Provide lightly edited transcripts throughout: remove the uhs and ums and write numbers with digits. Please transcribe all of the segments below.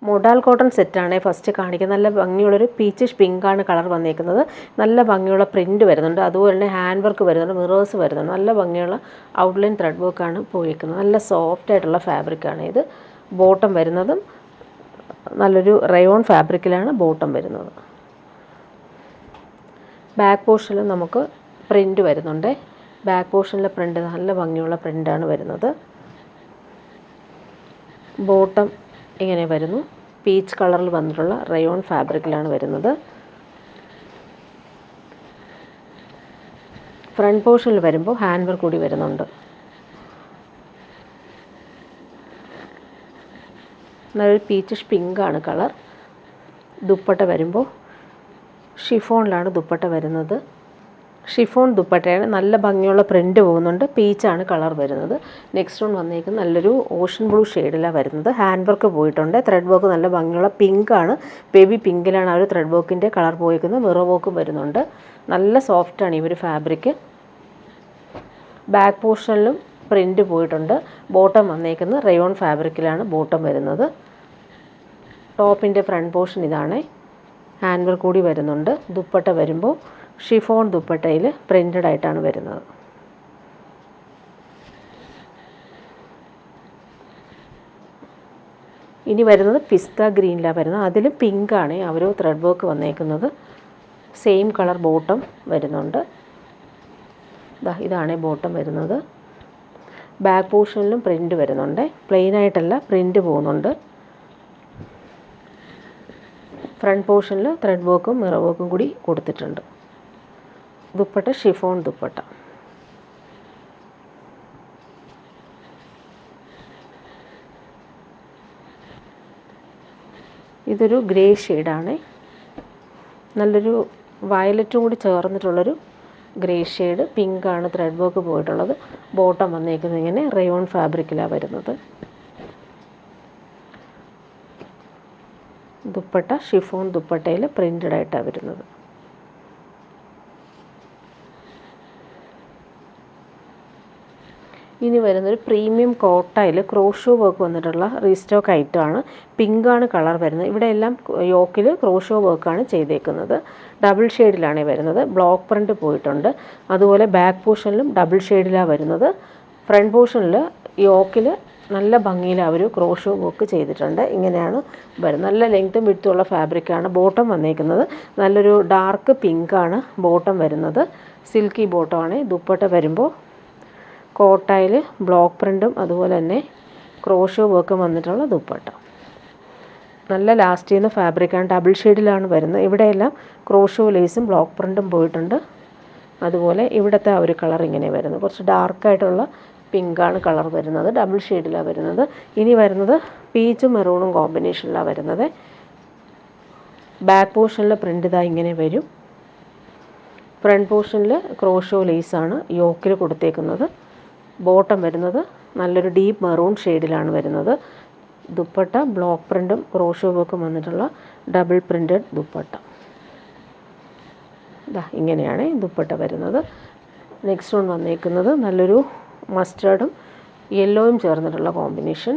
Model cotton സെറ്റാണ് first കാണിക്കുന്നത്. നല്ല ഭംഗിയുള്ളൊരു പീച്ചിഷ് പിങ്കാണ് കളർ വന്നിരിക്കുന്നത്. നല്ല ഭംഗിയുള്ള പ്രിൻറ്റ് വരുന്നുണ്ട്. അതുപോലെ തന്നെ ഹാൻഡ് വർക്ക് വരുന്നുണ്ട്, മിറേഴ്സ് വരുന്നുണ്ട്. നല്ല ഭംഗിയുള്ള ഔട്ട്ലൈൻ ത്രെഡ് വർക്കാണ് പോയിരിക്കുന്നത്. നല്ല സോഫ്റ്റ് ആയിട്ടുള്ള ഫാബ്രിക്കാണ് ഇത്. ബോട്ടം വരുന്നതും നല്ലൊരു റയോൺ ഫാബ്രിക്കിലാണ് ബോട്ടം വരുന്നത്. ബാക്ക് പോർഷനിൽ നമുക്ക് പ്രിൻറ്റ് വരുന്നുണ്ട്. ബാക്ക് പോർഷനിലെ പ്രിൻറ്റ് നല്ല ഭംഗിയുള്ള പ്രിൻ്റാണ് വരുന്നത്. ബോട്ടം ഇങ്ങനെ വരുന്നു. പീച്ച് കളറിൽ വന്നിട്ടുള്ള റയോൺ ഫാബ്രിക്കിലാണ് വരുന്നത്. ഫ്രണ്ട് പോർഷനിൽ വരുമ്പോൾ ഹാൻഡ് വർക്ക് കൂടി വരുന്നുണ്ട്. നല്ലൊരു പീച്ചിഷ് പിങ്കാണ് കളർ. ദുപ്പട്ട വരുമ്പോൾ ഷിഫോണിലാണ് ദുപ്പട്ട വരുന്നത്. ഷിഫോൺ ദുപ്പട്ടയാണ്. നല്ല ഭംഗിയുള്ള പ്രിൻറ്റ് പോകുന്നുണ്ട്. പീച്ചാണ് കളർ വരുന്നത്. നെക്സ്റ്റ് വൺ വന്നേക്കുന്നത് നല്ലൊരു ഓഷൻ ബ്ലൂ ഷെയ്ഡിലാണ് വരുന്നത്. ഹാൻഡ് വർക്ക് പോയിട്ടുണ്ട്. ത്രെഡ് വർക്ക് നല്ല ഭംഗിയുള്ള പിങ്കാണ്. ബേബി പിങ്കിലാണ് ആ ഒരു ത്രെഡ് വർക്കിൻ്റെ കളർ പോയിരിക്കുന്നത്. മിറർ വർക്കും വരുന്നുണ്ട്. നല്ല സോഫ്റ്റാണ് ഈ ഒരു ഫാബ്രിക്ക്. ബാക്ക് പോർഷനിലും പ്രിൻറ്റ് പോയിട്ടുണ്ട്. ബോട്ടം വന്നേക്കുന്നത് റയോൺ ഫാബ്രിക്കിലാണ് ബോട്ടം വരുന്നത്. ടോപ്പിൻ്റെ ഫ്രണ്ട് പോർഷൻ ഇതാണ്. ഹാൻഡ് വർക്ക് കൂടി വരുന്നുണ്ട്. ദുപ്പട്ട വരുമ്പോൾ ഷിഫോൺ ദുപ്പട്ടയിൽ പ്രിൻറ്റഡ് ആയിട്ടാണ് വരുന്നത്. ഇനി വരുന്നത് പിസ്ത ഗ്രീനിലാണ് വരുന്നത്. അതിൽ പിങ്കാണ് ആ ഒരു ത്രെഡ് വർക്ക് വന്നേക്കുന്നത്. സെയിം കളർ ബോട്ടം വരുന്നുണ്ട്. ഇതാണ് ബോട്ടം വരുന്നത്. ബാക്ക് പോർഷനിലും പ്രിൻറ്റ് വരുന്നുണ്ട്. പ്ലെയിൻ ആയിട്ടല്ല, പ്രിൻറ്റ് പോകുന്നുണ്ട്. ഫ്രണ്ട് പോർഷനിൽ ത്രെഡ് വർക്കും മിറർ വർക്കും കൂടി കൊടുത്തിട്ടുണ്ട്. ദുപ്പട്ട ഷിഫോൺ ദുപ്പട്ട. ഇതൊരു ഗ്രേ ഷെയ്ഡാണ്. നല്ലൊരു വയലറ്റും കൂടി ചേർന്നിട്ടുള്ളൊരു ഗ്രേ ഷെയ്ഡ്. പിങ്കാണ് ത്രെഡ് വർക്ക് പോയിട്ടുള്ളത്. ബോട്ടം വന്നേക്കുന്നത് ഇങ്ങനെ റയോൺ ഫാബ്രിക്കിലാണ് വരുന്നത്. ദുപ്പട്ട ഷിഫോൺ ദുപ്പട്ടയിൽ പ്രിൻറ്റഡ് ആയിട്ടാണ് വരുന്നത്. ഇനി വരുന്നൊരു പ്രീമിയം കോട്ടയിൽ ക്രോഷോ വർക്ക് വന്നിട്ടുള്ള റീസ്റ്റോക്ക് ഐറ്റമാണ്. പിങ്കാണ് കളർ വരുന്നത്. ഇവിടെ എല്ലാം യോക്കിൽ ക്രോഷോ വർക്കാണ് ചെയ്തേക്കുന്നത്. ഡബിൾ ഷെയ്ഡിലാണ് വരുന്നത്. ബ്ലോക്ക് പ്രിൻറ്റ് പോയിട്ടുണ്ട്. അതുപോലെ ബാക്ക് പോർഷനിലും ഡബിൾ ഷെയ്ഡിലാണ് വരുന്നത്. ഫ്രണ്ട് പോർഷനിൽ യോക്കിൽ നല്ല ഭംഗിയിൽ അവർ ക്രോഷോ വർക്ക് ചെയ്തിട്ടുണ്ട്. ഇങ്ങനെയാണ് വരുന്നത്. നല്ല ലെങ്ത്തും വിഡ്ത്തുള്ള ഫാബ്രിക്കാണ്. ബോട്ടം വന്നേക്കുന്നത് നല്ലൊരു ഡാർക്ക് പിങ്കാണ് ബോട്ടം വരുന്നത്. സിൽക്കി ബോട്ടമാണ്. ദുപ്പട്ട വരുമ്പോൾ കോട്ടയിൽ ബ്ലോക്ക് പ്രിൻറ്റും അതുപോലെ തന്നെ ക്രോഷോ വർക്കും വന്നിട്ടുള്ള ദുപ്പട്ട. നല്ല ലാസ്റ്റ് ചെയ്യുന്ന ഫാബ്രിക്കാണ്. ഡബിൾ ഷെയ്ഡിലാണ് വരുന്നത്. ഇവിടെയെല്ലാം ക്രോഷോ ലേസും ബ്ലോക്ക് പ്രിൻറ്റും പോയിട്ടുണ്ട്. അതുപോലെ ഇവിടുത്തെ ആ ഒരു കളർ ഇങ്ങനെ വരുന്നത് കുറച്ച് ഡാർക്കായിട്ടുള്ള പിങ്കാണ് കളർ വരുന്നത്. ഡബിൾ ഷെയ്ഡിലാണ് വരുന്നത്. ഇനി വരുന്നത് പീച്ചും മെറൂണും കോമ്പിനേഷനിലാണ് വരുന്നത്. ബാക്ക് പോർഷനിലെ പ്രിൻ്റ് ഇതാ ഇങ്ങനെ വരും. ഫ്രണ്ട് പോർഷനിൽ ക്രോഷോ ലേസാണ് യോക്കിൽ കൊടുത്തേക്കുന്നത്. ബോട്ടം വരുന്നത് നല്ലൊരു ഡീപ്പ് മെറൂൺ ഷെയ്ഡിലാണ് വരുന്നത്. ദുപ്പട്ട ബ്ലോക്ക് പ്രിൻറ്റും ക്രോഷോ വർക്കും വന്നിട്ടുള്ള ഡബിൾ പ്രിൻറ്റഡ് ദുപ്പട്ട. ഇങ്ങനെയാണ് ദുപ്പട്ട വരുന്നത്. നെക്സ്റ്റ് വൺ വന്നേക്കുന്നത് നല്ലൊരു മസ്റ്റേർഡും യെല്ലോയും ചേർന്നിട്ടുള്ള കോമ്പിനേഷൻ.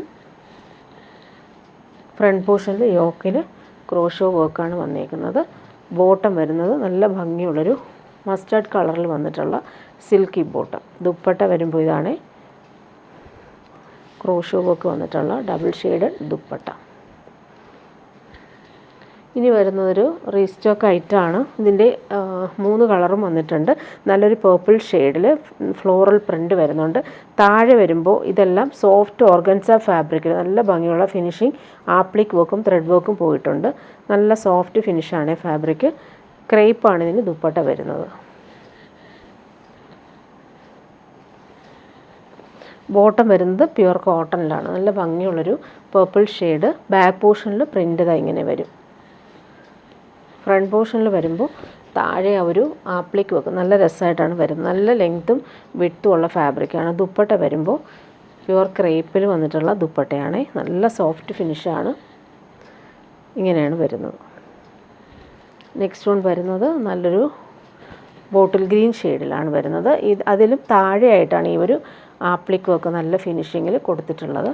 ഫ്രണ്ട് പോർഷനിൽ യോക്കിൽ ക്രോഷോ വർക്കാണ് വന്നേക്കുന്നത്. ബോട്ടം വരുന്നത് നല്ല ഭംഗിയുള്ളൊരു മസ്റ്റേർഡ് കളറിൽ വന്നിട്ടുള്ള സിൽക്കി ബോട്ടം. ദുപ്പട്ട വരുമ്പോൾ ഇതാണ് ക്രോഷോ വർക്ക് വന്നിട്ടുള്ള ഡബിൾ ഷെയ്ഡഡ് ദുപ്പട്ട. ഇനി വരുന്നതൊരു റീസ്റ്റോക്ക് ഐറ്റമാണ്. ഇതിൻ്റെ 3 കളറും വന്നിട്ടുണ്ട്. നല്ലൊരു പേർപ്പിൾ ഷെയ്ഡിൽ ഫ്ലോറൽ പ്രിൻറ്റ് വരുന്നുണ്ട്. താഴെ വരുമ്പോൾ ഇതെല്ലാം സോഫ്റ്റ് ഓർഗൻസ ഫാബ്രിക്കിൽ നല്ല ഭംഗിയുള്ള ഫിനിഷിങ് ആപ്ലിക് വർക്കും ത്രെഡ് വർക്കും പോയിട്ടുണ്ട്. നല്ല സോഫ്റ്റ് ഫിനിഷാണ് ഫാബ്രിക്. ക്രേപ്പാണ് ഇതിന് ദുപ്പട്ട വരുന്നത്. ബോട്ടം വരുന്നത് പ്യുവർ കോട്ടണിലാണ്. നല്ല ഭംഗിയുള്ളൊരു പേർപ്പിൾ ഷെയ്ഡ്. ബാക്ക് പോർഷനിൽ പ്രിൻ്റ് ഇങ്ങനെ വരും. ഫ്രണ്ട് പോർഷനിൽ വരുമ്പോൾ താഴെ ആ ഒരു ആപ്ലിക്ക് വെക്കും. നല്ല രസമായിട്ടാണ് വരുന്നത്. നല്ല ലെങ്ത്തും വിഡ്ത്തും ഉള്ള ഫാബ്രിക്കാണ്. ദുപ്പട്ട വരുമ്പോൾ പ്യുവർ ക്രേപ്പിൽ വന്നിട്ടുള്ള ദുപ്പട്ടയാണ്. നല്ല സോഫ്റ്റ് ഫിനിഷാണ്. ഇങ്ങനെയാണ് വരുന്നത്. നെക്സ്റ്റ് വൺ വരുന്നത് നല്ലൊരു ബോട്ടിൽ ഗ്രീൻ ഷെയ്ഡിലാണ് വരുന്നത്. അതിലും താഴെയായിട്ടാണ് ഈ ഒരു ആപ്ലിക്ക് വർക്ക് നല്ല ഫിനിഷിങ്ങിൽ കൊടുത്തിട്ടുള്ളത്.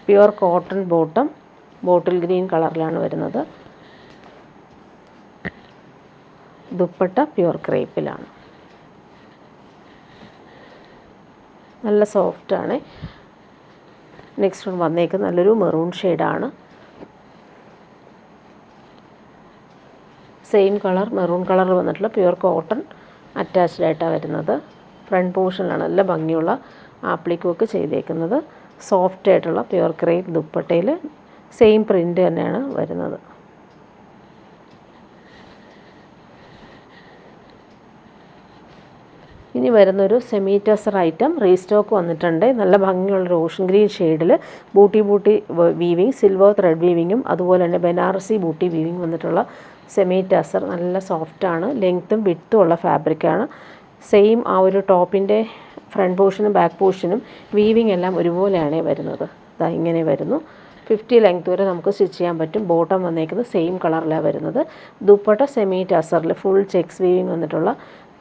Pure cotton bottom, bottle green കളറിലാണ് വരുന്നത്. ദുപ്പട്ട പ്യുവർ ക്രേപ്പിലാണ്. നല്ല സോഫ്റ്റാണ്. നെക്സ്റ്റ് വൺ വന്നേക്കുന്നത് നല്ലൊരു മെറൂൺ ഷെയ്ഡാണ്. സെയിം കളർ മെറൂൺ കളറിൽ വന്നിട്ടുള്ള പ്യുവർ കോട്ടൺ അറ്റാച്ച്ഡ് ആയിട്ടാണ് വരുന്നത്. ഫ്രണ്ട് പോർഷനിലാണ് നല്ല ഭംഗിയുള്ള ആപ്ലിക്കൊക്കെ ചെയ്തേക്കുന്നത്. സോഫ്റ്റ് ആയിട്ടുള്ള പ്യുവർ ക്രേപ്പ് ദുപ്പട്ടയിൽ സെയിം പ്രിൻ്റ് തന്നെയാണ് വരുന്നത്. ഇനി വരുന്നൊരു സെമി ടസർ ഐറ്റം റീസ്റ്റോക്ക് വന്നിട്ടുണ്ട്. നല്ല ഭംഗിയുള്ള ഓഷൻ ഗ്രീൻ ഷെയ്ഡിൽ ബൂട്ടി വീവിങ്, സിൽവർ ത്രെഡ് വീവിങ്ങും അതുപോലെ തന്നെ ബനാറസി ബൂട്ടി വീവിങ് വന്നിട്ടുള്ള സെമി ടസർ. നല്ല സോഫ്റ്റാണ്. ലെങ്ത്തും വിഡ്ത്തും ഉള്ള ഫാബ്രിക്കാണ്. സെയിം ആ ഒരു ടോപ്പിൻ്റെ ഫ്രണ്ട് പോർഷനും ബാക്ക് പോർഷനും വീവിങ് എല്ലാം ഒരുപോലെയാണ് വരുന്നത്. ഇതാ ഇങ്ങനെ വരുന്നു. 50 ലെങ്ത് വരെ നമുക്ക് സ്റ്റിച്ച് ചെയ്യാൻ പറ്റും. ബോട്ടം വന്നേക്കുന്നത് സെയിം കളറിലാണ് വരുന്നത്. ദുപ്പട്ട സെമി ടസറിൽ ഫുൾ ചെക്സ് വീവിങ് വന്നിട്ടുള്ള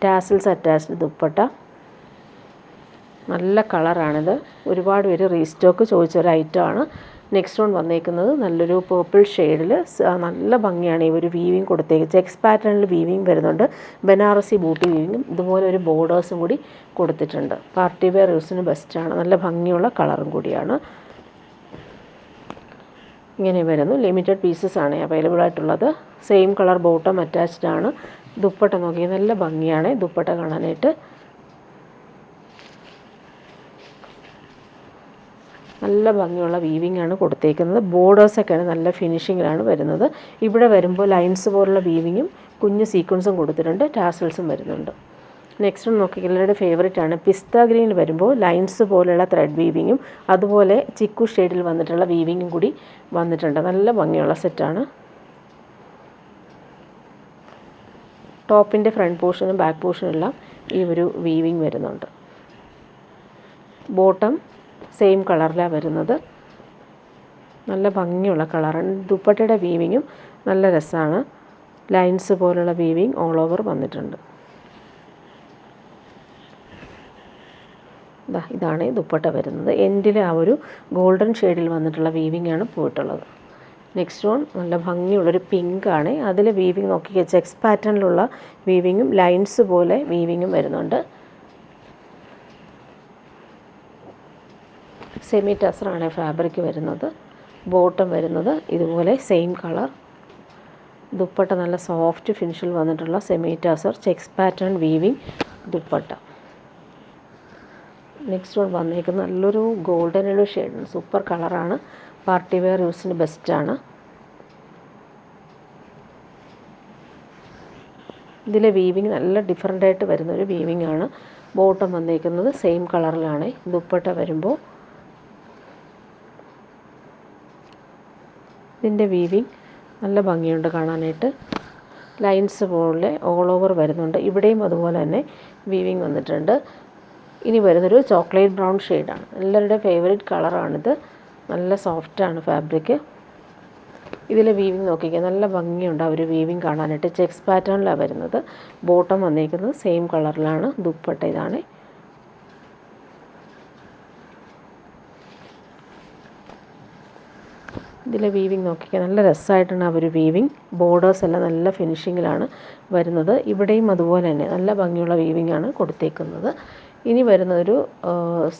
ടാസിൽസ് അറ്റാച്ച്ഡ് ദുപ്പട്ട. നല്ല കളറാണിത്. ഒരുപാട് പേര് റീസ്റ്റോക്ക് ചോദിച്ചൊരു ഐറ്റമാണ്. നെക്സ്റ്റ് വൺ വന്നേക്കുന്നത് നല്ലൊരു പേർപ്പിൾ ഷെയ്ഡിൽ നല്ല ഭംഗിയാണ് ഈ ഒരു വീവിങ് കൊടുത്തേക്കുന്നത്. ചെക്സ് പാറ്റേണിൽ വീവിങ് വരുന്നുണ്ട്. ബനാറസി ബൂട്ടി വീവിങ്ങും ഇതുപോലെ ഒരു ബോർഡേഴ്സും കൂടി കൊടുത്തിട്ടുണ്ട്. പാർട്ടി വെയർ യൂസിന് ബെസ്റ്റാണ്. നല്ല ഭംഗിയുള്ള കളറും കൂടിയാണ്. ഇങ്ങനെ വരുന്നു. ലിമിറ്റഡ് പീസസ് ആണ് അവൈലബിൾ ആയിട്ടുള്ളത്. സെയിം കളർ ബോട്ടം അറ്റാച്ച്ഡ് ആണ്. ദുപ്പട്ട നോക്കി നല്ല ഭംഗിയാണ് ദുപ്പട്ട കാണാനായിട്ട്. നല്ല ഭംഗിയുള്ള വീവിംഗ് ആണ് കൊടുത്തേക്കുന്നത്. ബോർഡേഴ്സൊക്കെയാണ് നല്ല ഫിനിഷിങ്ങിലാണ് വരുന്നത്. ഇവിടെ വരുമ്പോൾ ലൈൻസ് പോലുള്ള വീവിങ്ങും കുഞ്ഞ് സീക്വൻസും കൊടുത്തിട്ടുണ്ട്. ടാസൽസും വരുന്നുണ്ട്. നെക്സ്റ്റ് നോക്കി എല്ലാവരുടെ ഫേവറേറ്റ് ആണ്. പിസ്ത ഗ്രീനിൽ വരുമ്പോൾ ലൈൻസ് പോലെയുള്ള ത്രെഡ് വീവിങ്ങും അതുപോലെ ചിക്കു ഷെയ്ഡിൽ വന്നിട്ടുള്ള വീവിങ്ങും കൂടി വന്നിട്ടുണ്ട്. നല്ല ഭംഗിയുള്ള സെറ്റാണ്. ടോപ്പിൻ്റെ ഫ്രണ്ട് പോർഷനും ബാക്ക് പോർഷനും എല്ലാം ഈ ഒരു വീവിങ് വരുന്നുണ്ട്. ബോട്ടം സെയിം കളറിലാണ് വരുന്നത്. നല്ല ഭംഗിയുള്ള കളറാണ്. ദുപ്പട്ടയുടെ വീവിങ്ങും നല്ല രസമാണ്. ലൈൻസ് പോലുള്ള വീവിങ് ഓൾ ഓവർ വന്നിട്ടുണ്ട്. ഇതാണ് ദുപ്പട്ട വരുന്നത്. എൻഡിൽ ആ ഒരു ഗോൾഡൻ ഷെയ്ഡിൽ വന്നിട്ടുള്ള വീവിങ് ആണ് പോയിട്ടുള്ളത്. നെക്സ്റ്റ് വൺ നല്ല ഭംഗിയുള്ളൊരു പിങ്കാണ്. അതിൽ വീവിങ് നോക്കിക്കുക, ചെക്സ് പാറ്റേണിലുള്ള വീവിങ്ങും ലൈൻസ് പോലെ വീവിങ്ങും വരുന്നുണ്ട്. സെമി ടസറാണ് ഫാബ്രിക് വരുന്നത്. ബോട്ടം വരുന്നത് ഇതുപോലെ സെയിം കളർ. ദുപ്പട്ട നല്ല സോഫ്റ്റ് ഫിനിഷിൽ വന്നിട്ടുള്ള semi tussar checks pattern weaving dupatta. Next one വന്നേക്കുന്നത് നല്ലൊരു ഗോൾഡൻ യെല്ലോ ഷെയ്ഡാണ്. സൂപ്പർ കളറാണ്. പാർട്ടി വെയർ യൂസിന് ബെസ്റ്റാണ്. ഇതിലെ വീവിങ് നല്ല ഡിഫറെൻ്റായിട്ട് വരുന്നൊരു വീവിങ് ആണ്. ബോട്ടം വന്നേക്കുന്നത് സെയിം കളറിലാണ്. ദുപ്പട്ട വരുമ്പോൾ ഇതിൻ്റെ വീവിങ് നല്ല ഭംഗിയുണ്ട് കാണാനായിട്ട്. ലൈൻസ് പോലെ ഓൾ ഓവർ വരുന്നുണ്ട്. ഇവിടെയും അതുപോലെ തന്നെ വീവിങ് വന്നിട്ടുണ്ട്. ഇനി വരുന്നൊരു ചോക്ലേറ്റ് ബ്രൗൺ ഷെയ്ഡാണ്. എല്ലാവരുടെ ഫേവറേറ്റ് കളറാണിത്. നല്ല സോഫ്റ്റാണ് ഫാബ്രിക്. ഇതിലെ വീവിങ് നോക്കിക്കുക, നല്ല ഭംഗിയുണ്ട് ആ ഒരു വീവിങ് കാണാനായിട്ട്. ചെക്സ് പാറ്റേണിലാണ് വരുന്നത്. ബോട്ടം വന്നിരിക്കുന്നത് സെയിം കളറിലാണ്. ദുപ്പട്ട ഇതാണ്. ഇതിലെ വീവിങ് നോക്കിക്കുക, നല്ല രസമായിട്ടാണ് ആ ഒരു വീവിങ്. ബോർഡേഴ്സ് എല്ലാം നല്ല ഫിനിഷിങ്ങിലാണ് വരുന്നത്. ഇവിടെയും അതുപോലെ തന്നെ നല്ല ഭംഗിയുള്ള വീവിങ് ആണ് കൊടുത്തേക്കുന്നത്. ഇനി വരുന്നൊരു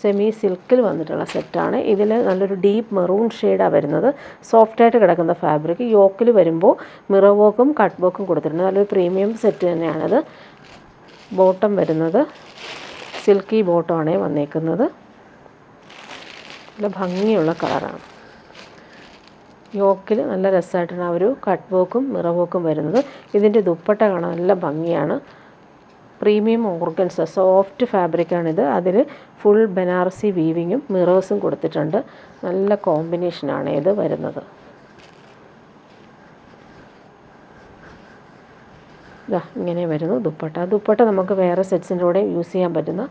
സെമി സിൽക്കിൽ വന്നിട്ടുള്ള സെറ്റാണ്. ഇതിൽ നല്ലൊരു ഡീപ്പ് മെറൂൺ ഷെയ്ഡാണ് വരുന്നത്. സോഫ്റ്റായിട്ട് കിടക്കുന്ന ഫാബ്രിക്. യോക്കിൽ വരുമ്പോൾ മിറർ വർക്കും കട്ട് വർക്കും കൊടുത്തിട്ടുണ്ട്. നല്ലൊരു പ്രീമിയം സെറ്റ് തന്നെയാണിത്. ബോട്ടം വരുന്നത് സിൽക്കി ബോട്ടമാണ് വന്നേക്കുന്നത്. നല്ല ഭംഗിയുള്ള കളറാണ്. യോക്കിൽ നല്ല രസമായിട്ടാണ് ആ ഒരു കട്ട് വർക്കും മിറർ വർക്കും വരുന്നത്. ഇതിൻ്റെ ദുപ്പട്ട കാണാൻ നല്ല ഭംഗിയാണ്. പ്രീമിയം ഓർഗൻസ സോഫ്റ്റ് ഫാബ്രിക്കാണിത്. അതിൽ ഫുൾ ബനാറസി വീവിങ്ങും മിറേഴ്സും കൊടുത്തിട്ടുണ്ട്. നല്ല കോമ്പിനേഷനാണ് ഇത് വരുന്നത്. ഇങ്ങനെ വരുന്നു ദുപ്പട്ട. ദുപ്പട്ട നമുക്ക് വേറെ സെറ്റ്സിൻ്റെ കൂടെ യൂസ് ചെയ്യാൻ പറ്റുന്ന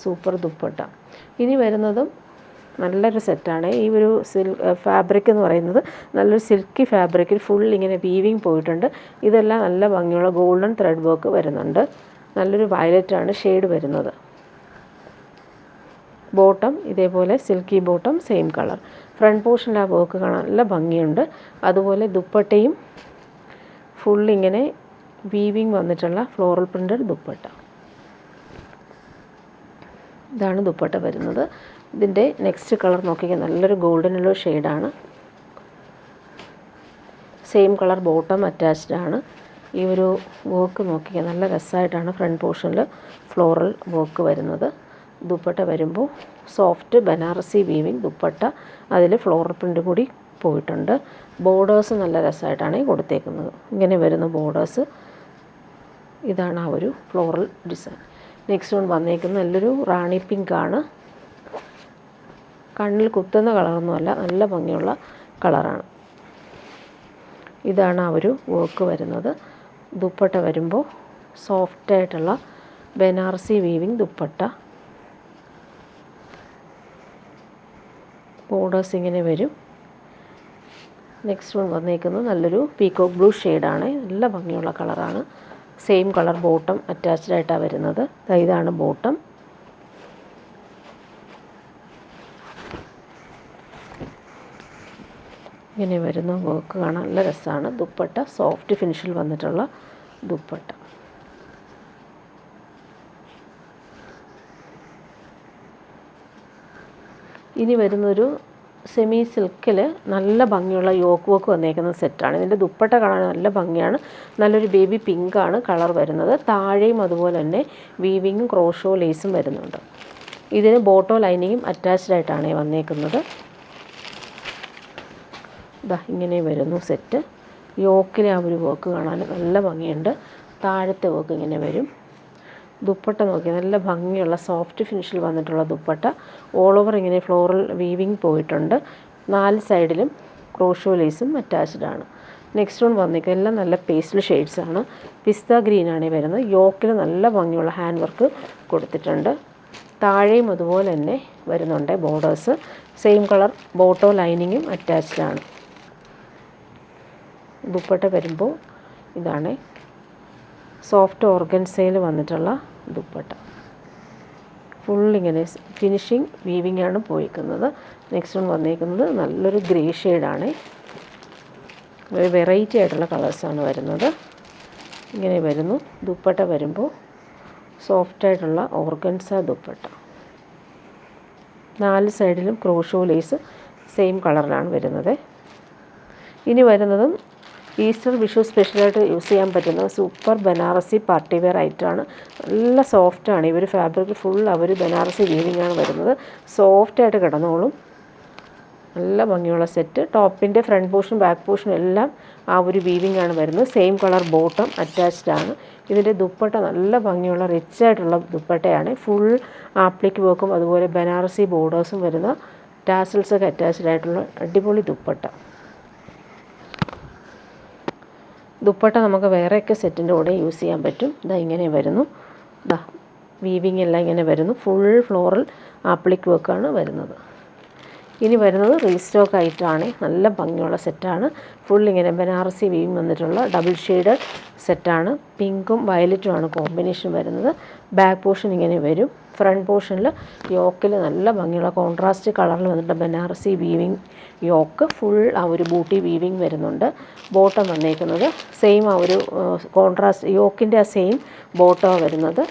സൂപ്പർ ദുപ്പട്ട. ഇനി വരുന്നതും നല്ലൊരു സെറ്റാണ്. ഈ ഒരു ഫാബ്രിക് എന്ന് പറയുന്നത് നല്ലൊരു സിൽക്കി ഫാബ്രിക്കിൽ ഫുൾ ഇങ്ങനെ വീവിങ് പോയിട്ടുണ്ട്. ഇതെല്ലാം നല്ല ഭംഗിയുള്ള ഗോൾഡൻ ത്രെഡ് വർക്ക് വരുന്നുണ്ട്. നല്ലൊരു വയലറ്റാണ് ഷെയ്ഡ് വരുന്നത്. ബോട്ടം ഇതേപോലെ silky bottom same colour. Front പോർഷനിൽ ആ വർക്ക് കാണാൻ നല്ല ഭംഗിയുണ്ട്. അതുപോലെ ദുപ്പട്ടയും ഫുൾ ഇങ്ങനെ വീവിങ് വന്നിട്ടുള്ള ഫ്ലോറൽ പ്രിൻ്റഡ് ദുപ്പട്ട. ഇതാണ് ദുപ്പട്ട വരുന്നത്. ഇതിൻ്റെ നെക്സ്റ്റ് കളർ നോക്കിയാൽ നല്ലൊരു ഗോൾഡൻ യെല്ലോ ഷെയ്ഡാണ്. സെയിം കളർ ബോട്ടം അറ്റാച്ച്ഡ് ആണ്. ഈ ഒരു വർക്ക് നോക്കിയാൽ നല്ല രസമായിട്ടാണ് ഫ്രണ്ട് പോർഷനിൽ ഫ്ലോറൽ വർക്ക് വരുന്നത്. ദുപ്പട്ട വരുമ്പോൾ സോഫ്റ്റ് ബനാറസി വീവിങ് ദുപ്പട്ട, അതിൽ ഫ്ലോറൽ പ്രിൻ്റ് കൂടി പോയിട്ടുണ്ട്. ബോർഡേഴ്സ് നല്ല രസമായിട്ടാണ് കൊടുത്തേക്കുന്നത്. ഇങ്ങനെ വരുന്ന ബോർഡേഴ്സ്. ഇതാണ് ആ ഒരു ഫ്ലോറൽ ഡിസൈൻ. നെക്സ്റ്റ് വൺ വന്നേക്കുന്നത് നല്ലൊരു റാണി പിങ്ക് ആണ്. കണ്ണിൽ കുത്തുന്ന കളറൊന്നുമല്ല, നല്ല ഭംഗിയുള്ള കളറാണ്. ഇതാണ് ആ ഒരു വർക്ക് വരുന്നത്. ദുപ്പട്ട വരുമ്പോൾ സോഫ്റ്റായിട്ടുള്ള ബനാറസി വീവിങ് ദുപ്പട്ട. ബോർഡേഴ്സ് ഇങ്ങനെ വരും. നെക്സ്റ്റ് വൺ വന്നേക്കുന്നത് നല്ലൊരു പീകോക്ക് ബ്ലൂ ഷെയ്ഡാണ്. നല്ല ഭംഗിയുള്ള കളറാണ്. സെയിം കളർ ബോട്ടം അറ്റാച്ച്ഡ് ആയിട്ടാണ് വരുന്നത്. ഇതാണ് ബോട്ടം. ഇങ്ങനെ വരുന്ന വർക്ക് കാണാൻ നല്ല രസമാണ്. ദുപ്പട്ട സോഫ്റ്റ് ഫിനിഷിൽ വന്നിട്ടുള്ള ദുപ്പട്ട. ഇനി വരുന്നൊരു സെമി സിൽക്കിൽ നല്ല ഭംഗിയുള്ള യോക്ക് വർക്ക് വന്നേക്കുന്ന സെറ്റാണ്. ഇതിൻ്റെ ദുപ്പട്ട കാണാൻ നല്ല ഭംഗിയാണ്. നല്ലൊരു ബേബി പിങ്കാണ് കളർ വരുന്നത്. താഴെയും അതുപോലെ തന്നെ വീവിങ്ങും ക്രോഷോ ലേസും വരുന്നുണ്ട്. ഇതിന് ബോട്ടോ ലൈനിങ്ങും അറ്റാച്ച്ഡ് ആയിട്ടാണ് വന്നേക്കുന്നത്. ഇങ്ങനെ വരുന്നു സെറ്റ്. യോക്കിലെ ആ ഒരു വർക്ക് കാണാൻ നല്ല ഭംഗിയുണ്ട്. താഴത്തെ വർക്ക് ഇങ്ങനെ വരും. ദുപ്പട്ട നോക്കി നല്ല ഭംഗിയുള്ള സോഫ്റ്റ് ഫിനിഷിൽ വന്നിട്ടുള്ള ദുപ്പട്ട. ഓൾ ഓവർ ഇങ്ങനെ ഫ്ലോറൽ വീവിങ് പോയിട്ടുണ്ട്. 4 സൈഡിലും ക്രോഷോ ലേസും അറ്റാച്ച്ഡ് ആണ്. നെക്സ്റ്റ് വൺ വന്നേക്കുക എല്ലാം നല്ല പേസ്റ്റൽ ഷെയ്ഡ്സാണ്. പിസ്ത ഗ്രീനാണ് വരുന്നത്. യോക്കിൽ നല്ല ഭംഗിയുള്ള ഹാൻഡ് വർക്ക് കൊടുത്തിട്ടുണ്ട്. താഴെയും അതുപോലെ തന്നെ വരുന്നുണ്ട് ബോർഡേഴ്സ്. സെയിം കളർ ബോട്ടോ ലൈനിങ്ങും അറ്റാച്ച്ഡ് ആണ്. ദുപ്പട്ട വരുമ്പോൾ ഇതാണ് സോഫ്റ്റ് ഓർഗൻസയിൽ വന്നിട്ടുള്ള ദുപ്പട്ട. ഫുള്ളിങ്ങനെ ഫിനിഷിങ് വീവിങ് ആണ് പോയിരിക്കുന്നത്. നെക്സ്റ്റ് വൺ വന്നേക്കുന്നത് നല്ലൊരു ഗ്രേ ഷെയ്ഡാണ്. ഒരു വെറൈറ്റി ആയിട്ടുള്ള കളേഴ്സാണ് വരുന്നത്. ഇങ്ങനെ വരുന്നു. ദുപ്പട്ട വരുമ്പോൾ സോഫ്റ്റായിട്ടുള്ള ഓർഗൻസ ദുപ്പട്ട. 4 സൈഡിലും ക്രോഷോ ലേസ് സെയിം കളറിലാണ് വരുന്നത്. ഇനി വരുന്നതും ഈസ്റ്റർ വിഷു സ്പെഷ്യലായിട്ട് യൂസ് ചെയ്യാൻ പറ്റുന്ന സൂപ്പർ ബനാറസി പാർട്ടി വെയർ ഐറ്റമാണ്. നല്ല സോഫ്റ്റാണ്. ഇവർ ഫാബ്രിക് ഫുൾ അവർ ബനാറസി വീവിങ് ആണ് വരുന്നത്. സോഫ്റ്റായിട്ട് കിടന്നോളും. നല്ല ഭംഗിയുള്ള സെറ്റ്. ടോപ്പിൻ്റെ ഫ്രണ്ട് പോർഷൻ ബാക്ക് പോർഷൻ എല്ലാം ആ ഒരു വീവിങ് ആണ് വരുന്നത്. സെയിം കളർ ബോട്ടം അറ്റാച്ച്ഡ് ആണ്. ഇതിൻ്റെ ദുപ്പട്ട നല്ല ഭംഗിയുള്ള റിച്ച് ആയിട്ടുള്ള ദുപ്പട്ടയാണ്. ഫുൾ ആപ്ലിക് വർക്കും അതുപോലെ ബനാറസി ബോർഡേഴ്സും വരുന്ന ടാസൽസൊക്കെ അറ്റാച്ച്ഡ് ആയിട്ടുള്ള അടിപൊളി ദുപ്പട്ട. ദുപ്പട്ട നമുക്ക് വേറെയൊക്കെ സെറ്റിൻ്റെ കൂടെ യൂസ് ചെയ്യാൻ പറ്റും. ഇങ്ങനെ വരുന്നു. വീവിങ് എല്ലാം ഇങ്ങനെ വരുന്നു. ഫുൾ ഫ്ലോറൽ ആപ്ലിക് വർക്കാണ് വരുന്നത്. ഇനി വരുന്നത് റീസ്റ്റോക്ക് ആയിട്ടാണ്. നല്ല ഭംഗിയുള്ള സെറ്റാണ്. ഫുൾ ഇങ്ങനെ ബനാറസി വീവിങ് വന്നിട്ടുള്ള ഡബിൾ ഷെയ്ഡ് സെറ്റാണ്. പിങ്കും വയലറ്റുമാണ് കോമ്പിനേഷൻ വരുന്നത്. ബാക്ക് പോർഷൻ ഇങ്ങനെ വരും. ഫ്രണ്ട് പോർഷനിൽ യോക്കിൽ നല്ല ഭംഗിയുള്ള കോൺട്രാസ്റ്റ് കളറിൽ വന്നിട്ട് ബനാറസി വീവിങ് യോക്ക്. ഫുൾ ആ ഒരു ബൂട്ടി വീവിങ് വരുന്നുണ്ട്. ബോട്ടം വന്നേക്കുന്നത് സെയിം ആ ഒരു കോൺട്രാസ്റ്റ് യോക്കിൻ്റെ ആ സെയിം ബോട്ടമാണ് വരുന്നത്.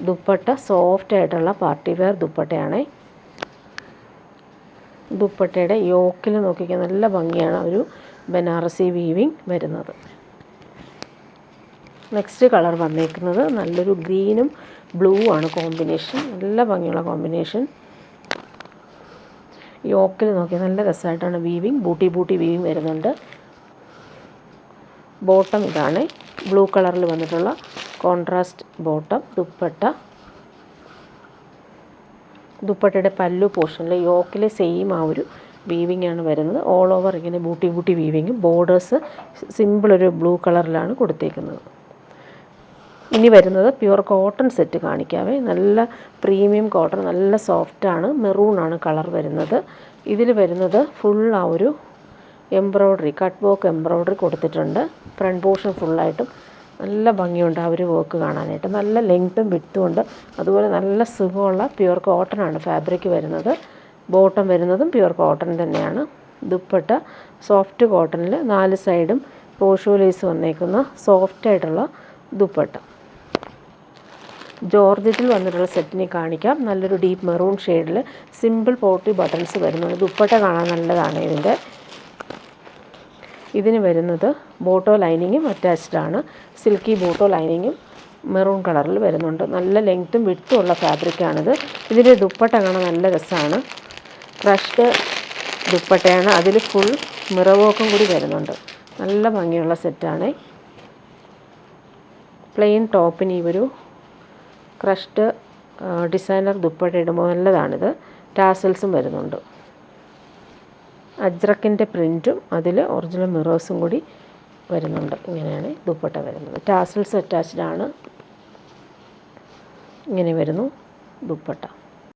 ദുപ്പട്ട സോഫ്റ്റ് ആയിട്ടുള്ള പാർട്ടി വെയർ ദുപ്പട്ടയാണ്. ദുപ്പട്ടയുടെ യോക്കിൽ നോക്കിക്കാൻ നല്ല ഭംഗിയാണ് ഒരു ബനാറസി വീവിങ് വരുന്നത്. നെക്സ്റ്റ് കളർ വന്നേക്കുന്നത് നല്ലൊരു ഗ്രീനും ബ്ലൂ ആണ് കോമ്പിനേഷൻ. നല്ല ഭംഗിയുള്ള കോമ്പിനേഷൻ. യോക്കിൽ നോക്കി നല്ല രസമായിട്ടാണ് വീവിങ് ബൂട്ടി വീവിങ് വരുന്നുണ്ട്. ബോട്ടം ഇതാണ് ബ്ലൂ കളറിൽ വന്നിട്ടുള്ള കോൺട്രാസ്റ്റ് ബോട്ടം. ദുപ്പട്ടയുടെ പല്ലു പോർഷനിൽ യോക്കിലെ സെയിം ആ ഒരു വീവിങ് ആണ് വരുന്നത്. ഓൾ ഓവർ ഇങ്ങനെ ബൂട്ടി വീവിങ്ങും ബോർഡേഴ്സ് സിമ്പിൾ ഒരു ബ്ലൂ കളറിലാണ് കൊടുത്തേക്കുന്നത്. ഇനി വരുന്നത് പ്യുവർ കോട്ടൺ സെറ്റ് കാണിക്കാവേ. നല്ല പ്രീമിയം കോട്ടൺ, നല്ല സോഫ്റ്റാണ്. മെറൂണാണ് കളർ വരുന്നത്. ഇതിൽ വരുന്നത് ഫുൾ ആ ഒരു എംബ്രോയ്ഡറി കട്ട് വർക്ക് എംബ്രോയ്ഡറി കൊടുത്തിട്ടുണ്ട്. ഫ്രണ്ട് പോർഷൻ ഫുള്ളായിട്ടും നല്ല ഭംഗിയുണ്ട് ആ ഒരു വർക്ക് കാണാനായിട്ട്. നല്ല ലെങ്ത്തും വിഡ്ത്തും ഉണ്ട്. അതുപോലെ നല്ല സുഖമുള്ള പ്യുവർ കോട്ടൺ ആണ് ഫാബ്രിക് വരുന്നത്. ബോട്ടം വരുന്നതും പ്യുവർ കോട്ടൺ തന്നെയാണ്. ദുപ്പട്ട സോഫ്റ്റ് കോട്ടണിൽ 4 സൈഡും ക്രോഷോ ലേസ് വന്നേക്കുന്ന സോഫ്റ്റായിട്ടുള്ള ദുപ്പട്ട. ജോർജറ്റിൽ വന്നിട്ടുള്ള സെറ്റിനെ കാണിക്കാം. നല്ലൊരു ഡീപ്പ് മെറൂൺ ഷെയ്ഡിൽ സിമ്പിൾ പോട്ടി ബട്ടൺസ് വരുന്നുണ്ട്. ദുപ്പട്ട കാണാൻ നല്ലതാണ്. ഇതിന് വരുന്നത് ബോട്ടോ ലൈനിങ്ങും അറ്റാച്ച്ഡ് ആണ്. സിൽക്കി ബോട്ടോ ലൈനിങ്ങും മെറൂൺ കളറിൽ വരുന്നുണ്ട്. നല്ല ലെങ്ത്തും വിഡ്ത്തും ഉള്ള ഫാബ്രിക്കാണിത്. ഇതിൻ്റെ ദുപ്പട്ട കാണാൻ നല്ല രസമാണ്. ക്രഷ്ഡ് ദുപ്പട്ടയാണ്. അതിൽ ഫുൾ മിറർ വർക്കും കൂടി വരുന്നുണ്ട്. നല്ല ഭംഗിയുള്ള സെറ്റാണ്. പ്ലെയിൻ ടോപ്പിന് ഈ ഒരു ക്രഷ്ഡ് ഡിസൈനർ ദുപ്പട്ട ഇടുമ്പോൾ നല്ലതാണിത്. ടാസൽസും വരുന്നുണ്ട്. അജ്രക്കിൻ്റെ പ്രിൻറ്റും അതിൽ ഒറിജിനൽ മിറേഴ്സും കൂടി വരുന്നുണ്ട്. ഇങ്ങനെയാണ് ദുപ്പട്ട വരുന്നത്. ടാസൽസ് അറ്റാച്ച്ഡ് ആണ്. ഇങ്ങനെ വരുന്നു ദുപ്പട്ട.